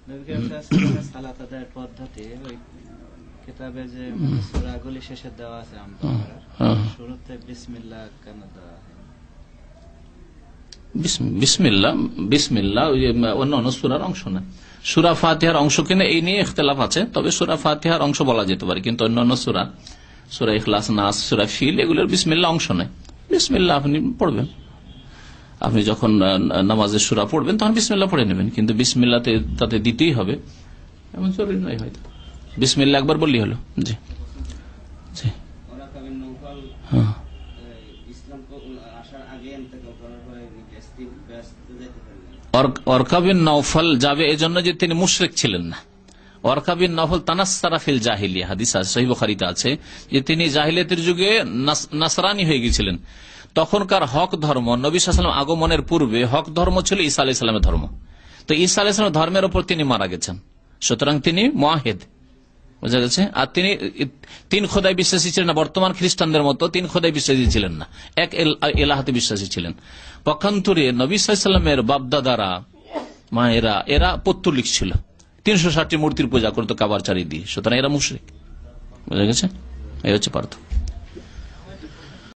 নবী করিম সাল্লাল্লাহু আলাইহি ওয়াসাল্লামের সালাত আদায়ের পদ্ধতি ওই কিতাবে যে সূরাগুলি শেষে দেওয়া আছে শুরুতে বিসমিল্লাহ কেন দেওয়া হয়? বিসমিল্লাহ বিসমিল্লাহ অন্য সূরার অংশ না, সূরা ফাতিহার অংশ কিনা এই নিয়ে ইখতিলাফ আছে। তবে সূরা ফাতিহার অংশ বলা যেতে পারে, কিন্তু অন্যান্য সূরা, সূরা ইখলাস, নাস, সূরা ফিল, এগুলোর বিসমিল্লাহ অংশ নয়। বিসমিল্লাহ আপনি পড়বেন, আপনি যখন নামাজের সূরা পড়বেন তখন বিসমিল্লাহ পড়ে নেবেন, কিন্তু বিসমিল্লাহ তাতে দিতেই হবে এমন জরুরি নয়। হয়তো বিসমিল্লাহ একবার বললেই হলো। জি জি হ্যাঁ। ওয়ারকা বিন নওফল যাবে এজন্য যে তিনি মুশরিক ছিলেন না। ওয়ারকা বিন নওফল তানাসসারা ফিল জাহিলিয়া, হাদিস আছে সহিহ বুখারীতে আছে যে তিনি জাহিলিয়াতের যুগে নাসরানী হয়ে গিয়েছিলেন। তখনকার হক ধর্ম, নবী সাল্লাল্লাহু আলাইহি ওয়াসাল্লাম আগমনের পূর্বে হক ধর্ম ছিল ঈসা আলাইহিস সালামের ধর্ম। তো ঈসা আলাইহিস সালামের ধর্মের উপর তিনি মারা গেছেন, সুতরাং তিনি মুআহিদ, বোঝা গেছে। আর তিনি তিন খোদায় বিশ্বাসী ছিলেন না, বর্তমান খ্রিস্টানদের মতো তিন খোদায় বিশ্বাসী ছিলেন না, এক এলাহাতে বিশ্বাসী ছিলেন। পক্ষান্তরে নবী সাল্লাল্লাহু আলাইহি ওয়াসাল্লামের বাপদাদারা, মায়েরা, এরা পৌত্তলিক ছিল, 360টি মূর্তির পূজা করতো কাবার চারিদিকে, সুতরাং এরা মুশরিক, বোঝা গেছে। এই হচ্ছে পার্থক্য।